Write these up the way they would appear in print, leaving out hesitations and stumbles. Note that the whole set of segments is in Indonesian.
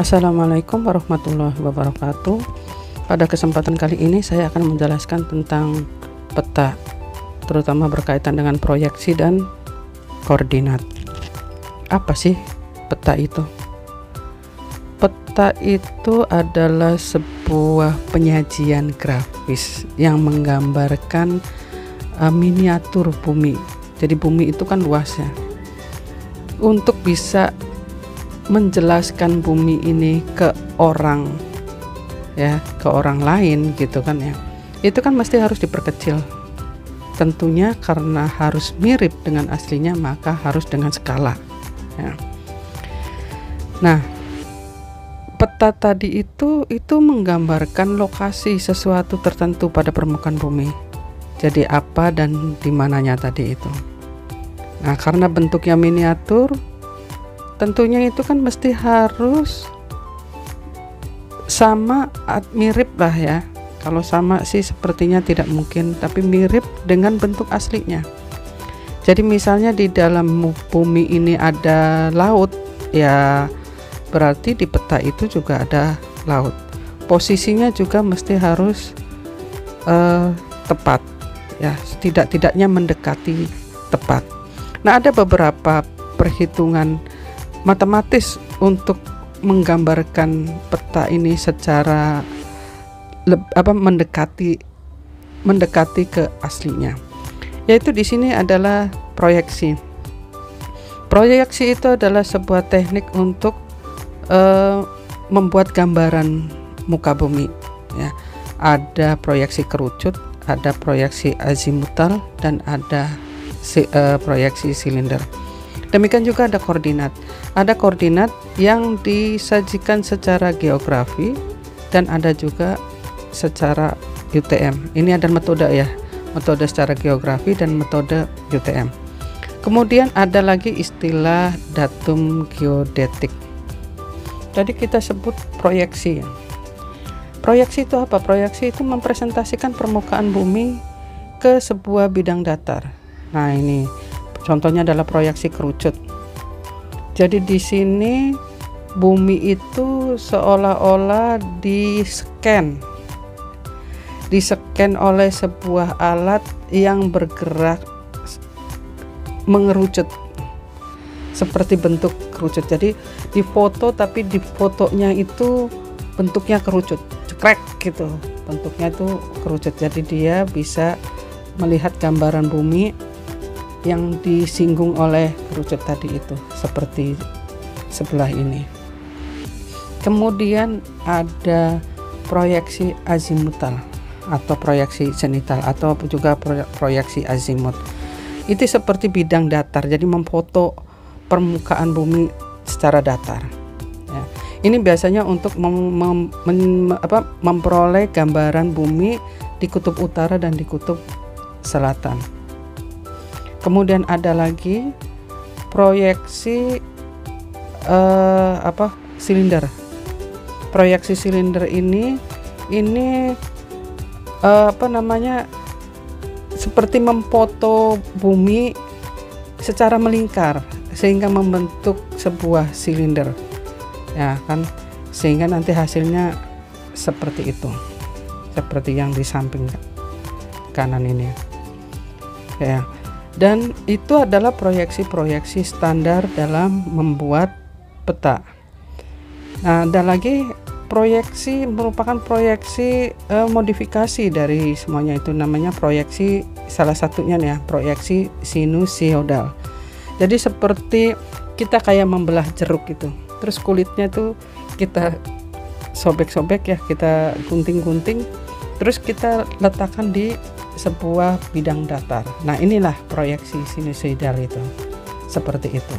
Assalamualaikum warahmatullahi wabarakatuh. Pada kesempatan kali ini saya akan menjelaskan tentang peta, terutama berkaitan dengan proyeksi dan koordinat. Apa sih peta itu? Peta itu adalah sebuah penyajian grafis yang menggambarkan miniatur bumi. Jadi bumi itu kan luas ya. Untuk bisa menjelaskan bumi ini ke orang ya, ke orang lain gitu kan ya, itu kan mesti harus diperkecil. Tentunya karena harus mirip dengan aslinya, maka harus dengan skala ya. Nah, peta tadi itu menggambarkan lokasi sesuatu tertentu pada permukaan bumi. Jadi apa dan di mananya tadi itu. Nah, karena bentuknya miniatur, tentunya itu kan mesti harus sama, mirip lah ya. Kalau sama sih sepertinya tidak mungkin, tapi mirip dengan bentuk aslinya. Jadi misalnya di dalam bumi ini ada laut, ya berarti di peta itu juga ada laut. Posisinya juga mesti harus tepat ya, setidak-tidaknya mendekati tepat. Nah, ada beberapa perhitungan matematis untuk menggambarkan peta ini secara mendekati ke aslinya. Yaitu di sini adalah proyeksi. Proyeksi itu adalah sebuah teknik untuk membuat gambaran muka bumi ya. Ada proyeksi kerucut, ada proyeksi azimutal, dan ada proyeksi silinder. Demikian juga ada koordinat. Ada koordinat yang disajikan secara geografi dan ada juga secara UTM. Ini ada metode ya, metode secara geografi dan metode UTM. Kemudian ada lagi istilah datum geodetik. Tadi kita sebut proyeksi ya. Proyeksi itu apa? Proyeksi itu mempresentasikan permukaan bumi ke sebuah bidang datar. Nah, ini contohnya adalah proyeksi kerucut. Jadi di sini bumi itu seolah-olah di-scan oleh sebuah alat yang bergerak mengerucut seperti bentuk kerucut. Jadi difoto, tapi di fotonya itu bentuknya kerucut, cekrek gitu. Bentuknya itu kerucut. Jadi dia bisa melihat gambaran bumi yang disinggung oleh kerucut tadi itu, seperti sebelah ini. Kemudian ada proyeksi azimutal atau proyeksi zenital atau juga proyeksi azimut. Itu seperti bidang datar, jadi memfoto permukaan bumi secara datar ya. Ini biasanya untuk memperoleh gambaran bumi di kutub utara dan di kutub selatan. Kemudian ada lagi proyeksi silinder. Proyeksi silinder ini seperti memfoto bumi secara melingkar sehingga membentuk sebuah silinder. Ya kan, sehingga nanti hasilnya seperti itu. Seperti yang di samping kanan ini. Ya. Dan itu adalah proyeksi-proyeksi standar dalam membuat peta. Nah, ada lagi proyeksi, merupakan proyeksi modifikasi dari semuanya, itu namanya proyeksi, salah satunya nih ya, proyeksi sinusoidal. Jadi seperti kita kayak membelah jeruk gitu, terus kulitnya tuh kita sobek-sobek ya, kita gunting-gunting, terus kita letakkan di sebuah bidang datar. Nah, inilah proyeksi sinusoidal itu, seperti itu.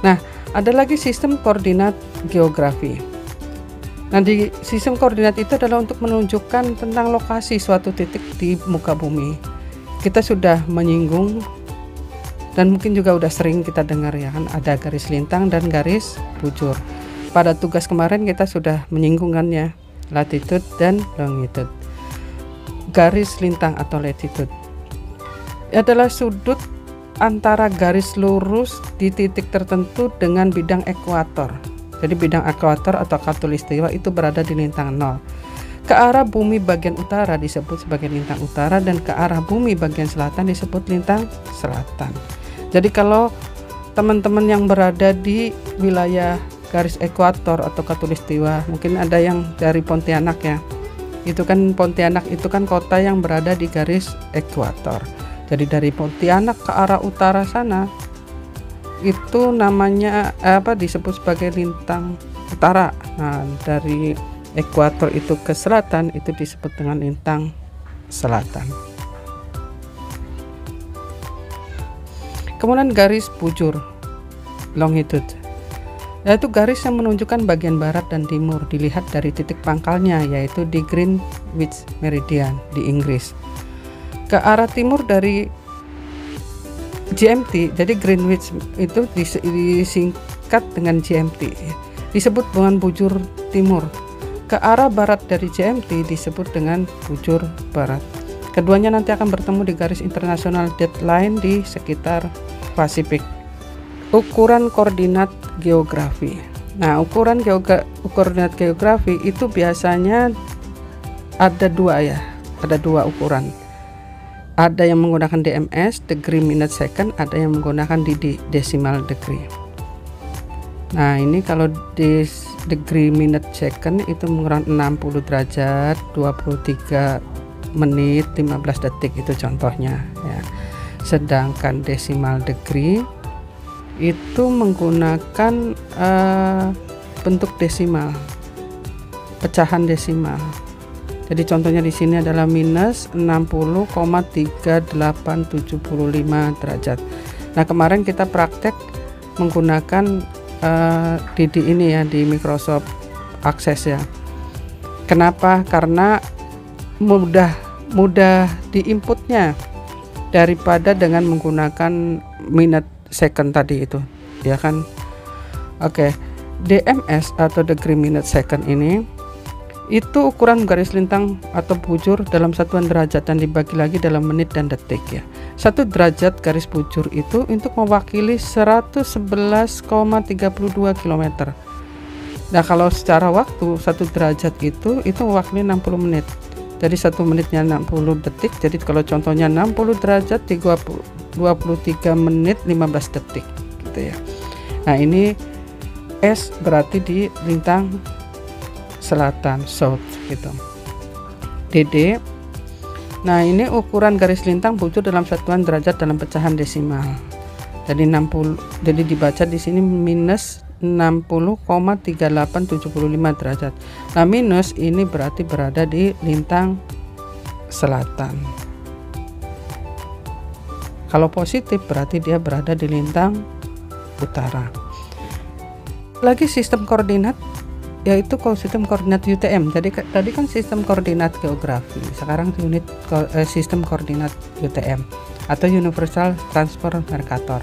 Nah, ada lagi sistem koordinat geografi. Nah, di sistem koordinat itu adalah untuk menunjukkan tentang lokasi suatu titik di muka bumi. Kita sudah menyinggung dan mungkin juga udah sering kita dengar ya kan, ada garis lintang dan garis bujur. Pada tugas kemarin kita sudah menyinggungkannya, latitude dan longitude. Garis lintang atau latitude adalah sudut antara garis lurus di titik tertentu dengan bidang ekuator. Jadi bidang ekuator atau khatulistiwa itu berada di lintang 0. Ke arah bumi bagian utara disebut sebagai lintang utara, dan ke arah bumi bagian selatan disebut lintang selatan. Jadi kalau teman-teman yang berada di wilayah garis ekuator atau khatulistiwa, mungkin ada yang dari Pontianak ya. Itu kan Pontianak itu kan kota yang berada di garis ekuator. Jadi dari Pontianak ke arah utara sana itu namanya disebut sebagai lintang utara. Nah, dari ekuator itu ke selatan itu disebut dengan lintang selatan. Kemudian garis bujur longitude, yaitu garis yang menunjukkan bagian barat dan timur, dilihat dari titik pangkalnya yaitu di Greenwich Meridian di Inggris. Ke arah timur dari GMT, jadi Greenwich itu disingkat dengan GMT, disebut dengan bujur timur. Ke arah barat dari GMT disebut dengan bujur barat. Keduanya nanti akan bertemu di garis internasional deadline di sekitar Pasifik. Ukuran koordinat geografi. Nah, ukuran koordinat geografi itu biasanya ada dua ukuran. Ada yang menggunakan DMS, degree minute second, ada yang menggunakan decimal degree. Nah, ini kalau di degree minute second itu menggunakan 60 derajat, 23 menit, 15 detik, itu contohnya ya. Sedangkan decimal degree itu menggunakan bentuk desimal, pecahan desimal. Jadi contohnya di sini adalah minus 60,3875 derajat. Nah, kemarin kita praktek menggunakan ini ya di Microsoft Access ya. Kenapa? Karena mudah diinputnya daripada dengan menggunakan minute second tadi itu, ya kan? Oke. DMS atau degree minute second ini itu ukuran garis lintang atau bujur dalam satuan derajat dan dibagi lagi dalam menit dan detik ya. 1 derajat garis bujur itu untuk mewakili 111,32 km. Nah, kalau secara waktu 1 derajat itu mewakili 60 menit. Jadi 1 menitnya 60 detik. Jadi kalau contohnya 60 derajat 23 menit 15 detik gitu ya. Nah, ini S berarti di lintang selatan, south gitu. DD, nah ini ukuran garis lintang bujur dalam satuan derajat dalam pecahan desimal. Jadi 60, jadi dibaca di sini minus 60,3875 derajat. Nah, minus ini berarti berada di lintang selatan. Kalau positif berarti dia berada di lintang utara. Lagi sistem koordinat, yaitu sistem koordinat UTM. Jadi tadi kan sistem koordinat geografi, sekarang sistem koordinat UTM atau Universal Transfer Mercator,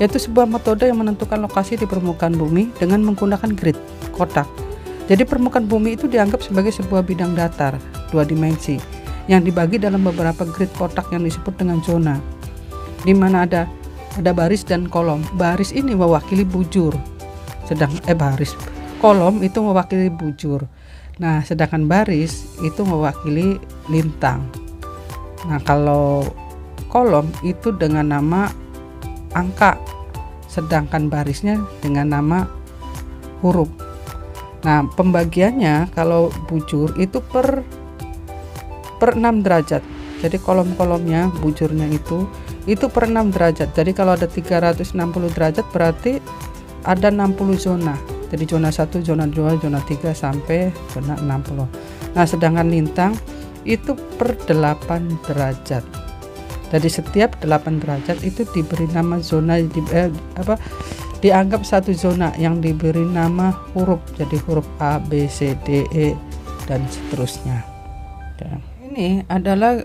yaitu sebuah metode yang menentukan lokasi di permukaan bumi dengan menggunakan grid kotak. Jadi permukaan bumi itu dianggap sebagai sebuah bidang datar 2 dimensi yang dibagi dalam beberapa grid kotak yang disebut dengan zona, di mana ada baris dan kolom. Baris ini mewakili bujur, kolom itu mewakili bujur. Nah, sedangkan baris itu mewakili lintang. Nah, kalau kolom itu dengan nama angka, sedangkan barisnya dengan nama huruf. Nah, pembagiannya kalau bujur itu per 6 derajat. Jadi kolom-kolomnya bujurnya itu per 6 derajat. Jadi kalau ada 360 derajat berarti ada 60 zona. Jadi zona 1, zona 2, zona 3 sampai zona 60. Nah, sedangkan lintang itu per 8 derajat. Jadi setiap 8 derajat itu diberi nama zona, dianggap satu zona yang diberi nama huruf. Jadi huruf A, B, C, D, E dan seterusnya. Dan ini adalah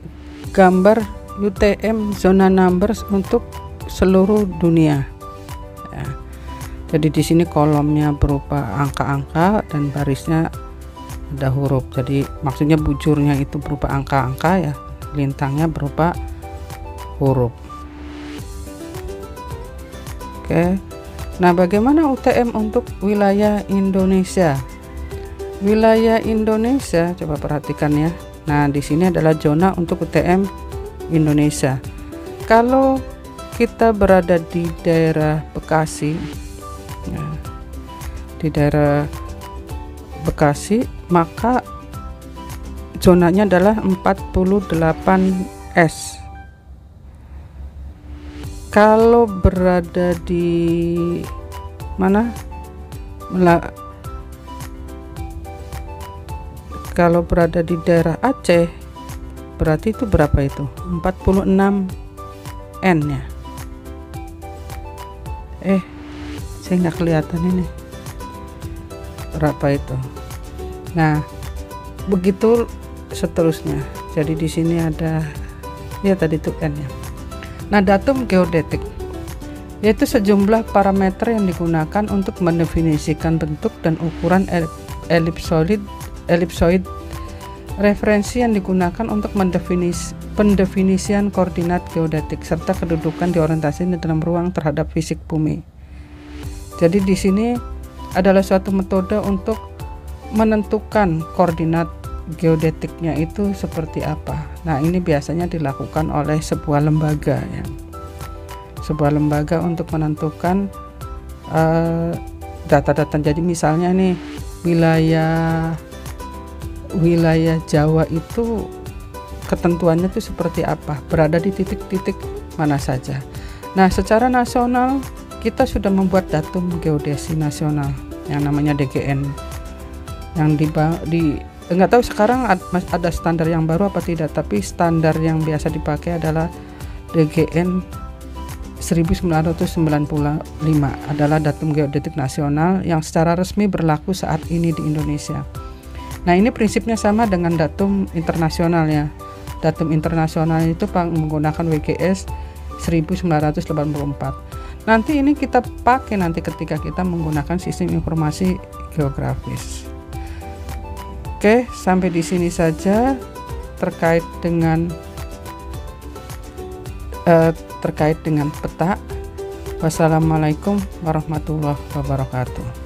gambar UTM zona numbers untuk seluruh dunia. Ya. Jadi di sini kolomnya berupa angka-angka dan barisnya ada huruf. Jadi maksudnya bujurnya itu berupa angka-angka ya, lintangnya berupa huruf. Oke. Nah, bagaimana UTM untuk wilayah Indonesia? Wilayah Indonesia, coba perhatikan ya. Nah, di sini adalah zona untuk UTM Indonesia. Kalau kita berada di daerah Bekasi, nah, di daerah Bekasi, maka zonanya adalah 48S. Kalau berada di mana? Kalau berada di daerah Aceh, berarti itu berapa itu? 46N ya. Saya nggak kelihatan ini. Berapa itu? Nah, begitu seterusnya. Jadi di sini ada ya tadi itu N ya. Nah, datum geodetik yaitu sejumlah parameter yang digunakan untuk mendefinisikan bentuk dan ukuran elipsoid. Referensi yang digunakan untuk pendefinisian koordinat geodetik serta kedudukan di orientasi dalam ruang terhadap fisik bumi. Jadi di sini adalah suatu metode untuk menentukan koordinat geodetiknya itu seperti apa. Nah, ini biasanya dilakukan oleh sebuah lembaga ya. Sebuah lembaga untuk menentukan data-data. Jadi misalnya nih wilayah Jawa itu ketentuannya itu seperti apa, berada di titik-titik mana saja. Nah, secara nasional kita sudah membuat datum geodesi nasional yang namanya DGN, yang nggak tahu sekarang ada standar yang baru apa tidak, tapi standar yang biasa dipakai adalah DGN 1995 adalah datum geodetik nasional yang secara resmi berlaku saat ini di Indonesia. Nah, ini prinsipnya sama dengan datum internasional ya. Datum internasional itu menggunakan WGS 1984. Nanti ini kita pakai nanti ketika kita menggunakan sistem informasi geografis. Oke, sampai di sini saja terkait dengan peta. Wassalamualaikum warahmatullahi wabarakatuh.